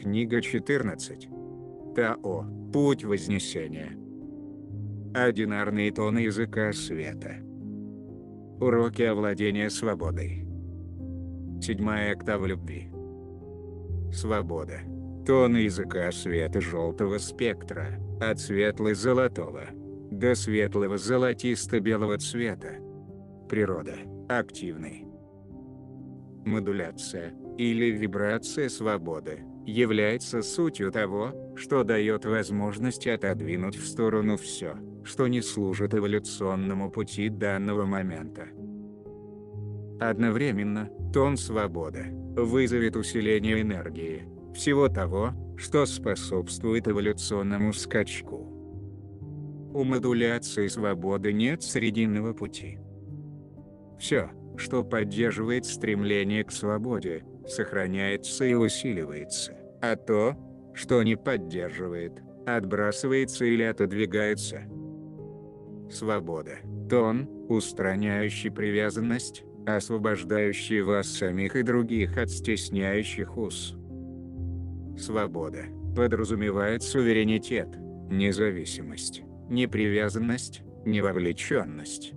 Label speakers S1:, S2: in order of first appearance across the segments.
S1: Книга 14. Тао. Путь вознесения. Одинарные тоны языка света. Уроки овладения свободой. 7-я октава любви. Свобода. Тоны языка света желтого спектра, от светло-золотого до светлого золотисто-белого цвета. Природа. Активный. Модуляция, или вибрация свободы, является сутью того, что дает возможность отодвинуть в сторону все, что не служит эволюционному пути данного момента. Одновременно, тон свободы вызовет усиление энергии, всего того, что способствует эволюционному скачку. У модуляции свободы нет срединного пути. Все, что поддерживает стремление к свободе, сохраняется и усиливается, а то, что не поддерживает, отбрасывается или отодвигается. Свобода – тон, устраняющий привязанность, освобождающий вас самих и других от стесняющих уз. Свобода подразумевает суверенитет, независимость, непривязанность, невовлеченность.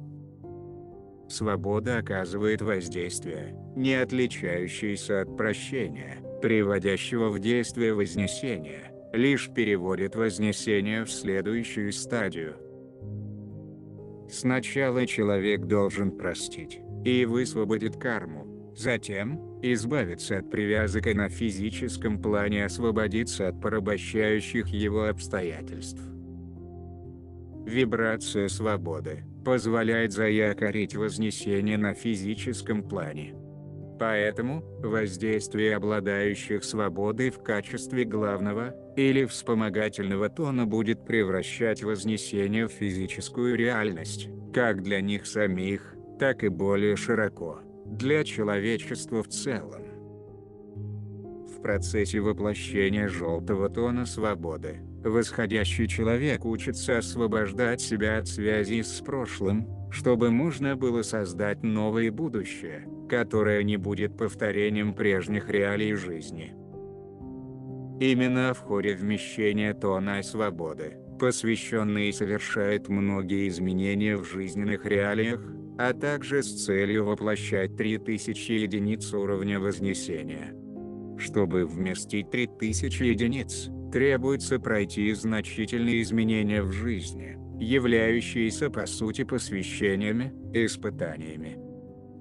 S1: Свобода оказывает воздействие, не отличающееся от прощения, приводящего в действие вознесение, лишь переводит вознесение в следующую стадию. Сначала человек должен простить и высвободит карму, затем избавиться от привязок и на физическом плане освободиться от порабощающих его обстоятельств. Вибрация свободы позволяет заякорить вознесение на физическом плане. Поэтому, воздействие обладающих свободой в качестве главного или вспомогательного тона будет превращать вознесение в физическую реальность, как для них самих, так и более широко, для человечества в целом. В процессе воплощения желтого тона свободы, восходящий человек учится освобождать себя от связей с прошлым, чтобы можно было создать новое будущее, которое не будет повторением прежних реалий жизни. Именно в ходе вмещения тона свободы, посвященные совершают многие изменения в жизненных реалиях, а также с целью воплощать 3000 единиц уровня вознесения. Чтобы вместить 3000 единиц, требуется пройти значительные изменения в жизни, являющиеся по сути посвящениями, испытаниями.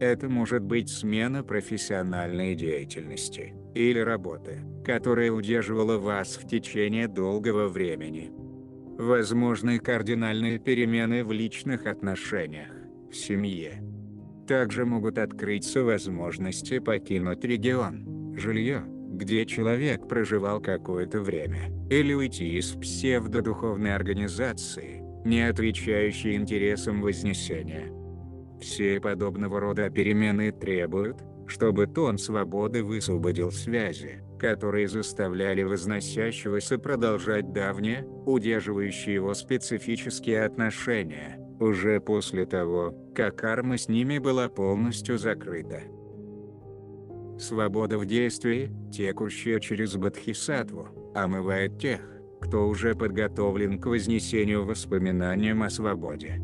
S1: Это может быть смена профессиональной деятельности или работы, которая удерживала вас в течение долгого времени. Возможны кардинальные перемены в личных отношениях, в семье. Также могут открыться возможности покинуть регион, жилье, где человек проживал какое-то время, или уйти из псевдодуховной организации, не отвечающей интересам вознесения. Все подобного рода перемены требуют, чтобы тон свободы высвободил связи, которые заставляли возносящегося продолжать давние, удерживающие его специфические отношения, уже после того, как карма с ними была полностью закрыта. Свобода в действии, текущая через бодхисаттву, омывает тех, кто уже подготовлен к вознесению воспоминаниям о свободе.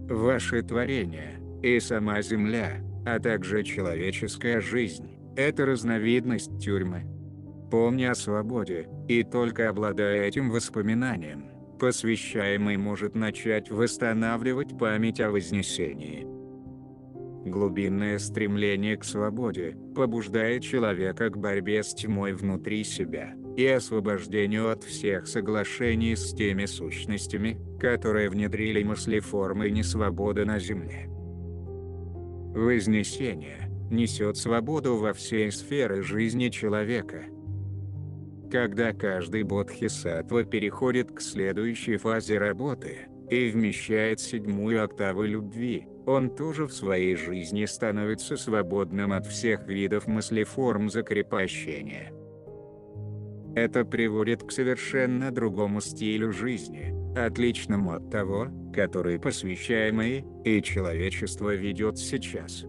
S1: Ваше творение, и сама Земля, а также человеческая жизнь – это разновидность тюрьмы. Помня о свободе, и только обладая этим воспоминанием, посвящаемый может начать восстанавливать память о вознесении. Глубинное стремление к свободе побуждает человека к борьбе с тьмой внутри себя и освобождению от всех соглашений с теми сущностями, которые внедрили мыслеформы несвободы на Земле. Вознесение несет свободу во всей сфере жизни человека. Когда каждый бодхисаттва переходит к следующей фазе работы и вмещает 7-ю октаву любви, он тоже в своей жизни становится свободным от всех видов мыслеформ закрепощения. Это приводит к совершенно другому стилю жизни, отличному от того, который посвящаемый и человечество ведет сейчас.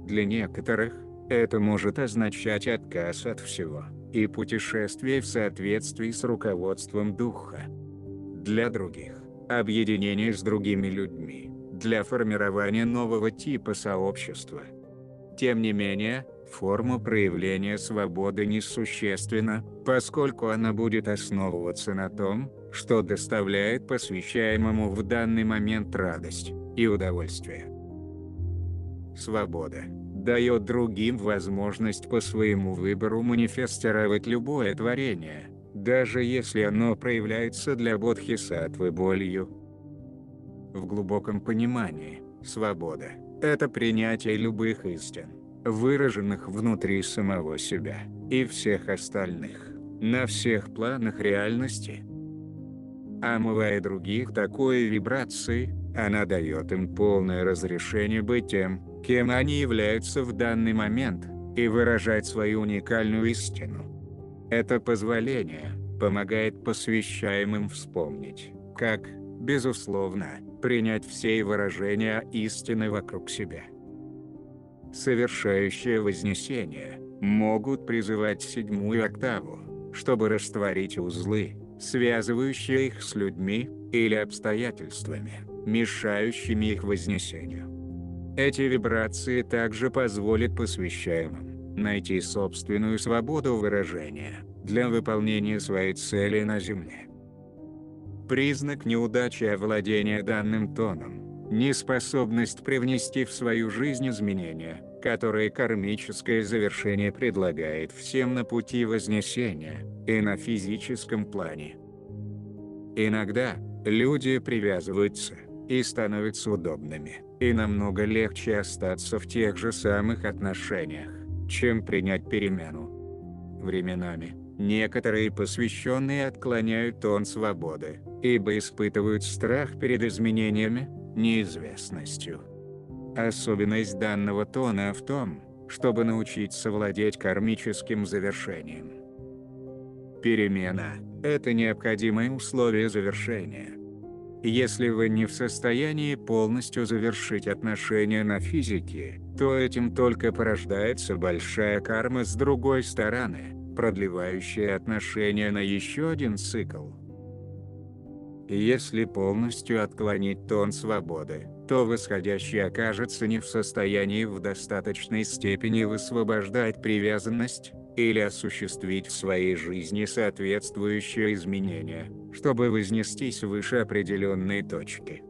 S1: Для некоторых это может означать отказ от всего, и путешествие в соответствии с руководством духа. Для других – объединение с другими людьми, для формирования нового типа сообщества. Тем не менее, форма проявления свободы несущественна, поскольку она будет основываться на том, что доставляет посвящаемому в данный момент радость и удовольствие. Свобода дает другим возможность по своему выбору манифестировать любое творение, даже если оно проявляется для бодхисаттвы болью. В глубоком понимании, свобода – это принятие любых истин, выраженных внутри самого себя и всех остальных, на всех планах реальности. Омывая других такой вибрацией, она дает им полное разрешение быть тем, кем они являются в данный момент, и выражать свою уникальную истину. Это позволение помогает посвящаемым вспомнить, как, безусловно, принять все выражения истины вокруг себя. Совершающие вознесение могут призывать седьмую октаву, чтобы растворить узлы, связывающие их с людьми или обстоятельствами, мешающими их вознесению. Эти вибрации также позволят посвящаемым найти собственную свободу выражения для выполнения своей цели на Земле. Признак неудачи овладения данным тоном – неспособность привнести в свою жизнь изменения, которые кармическое завершение предлагает всем на пути вознесения и на физическом плане. Иногда люди привязываются и становятся удобными, и намного легче остаться в тех же самых отношениях, чем принять перемену. Временами некоторые посвященные отклоняют тон свободы, ибо испытывают страх перед изменениями, неизвестностью. Особенность данного тона в том, чтобы научиться владеть кармическим завершением. Перемена – это необходимое условие завершения. Если вы не в состоянии полностью завершить отношения на физике, то этим только порождается большая карма с другой стороны, продлевающая отношения на еще один цикл. Если полностью отклонить тон свободы, то восходящий окажется не в состоянии в достаточной степени высвобождать привязанность или осуществить в своей жизни соответствующие изменения, чтобы вознестись выше определенной точки.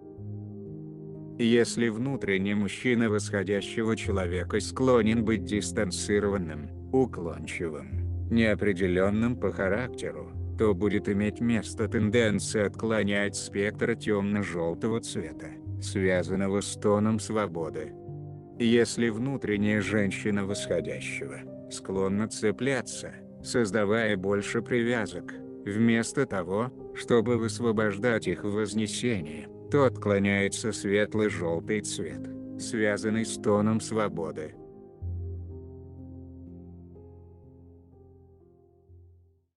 S1: Если внутренний мужчина восходящего человека склонен быть дистанцированным, уклончивым, неопределенным по характеру, то будет иметь место тенденция отклонять спектр темно-желтого цвета, связанного с тоном свободы. Если внутренняя женщина восходящего склонна цепляться, создавая больше привязок, вместо того, чтобы высвобождать их в вознесении, то отклоняется светло-желтый цвет, связанный с тоном свободы.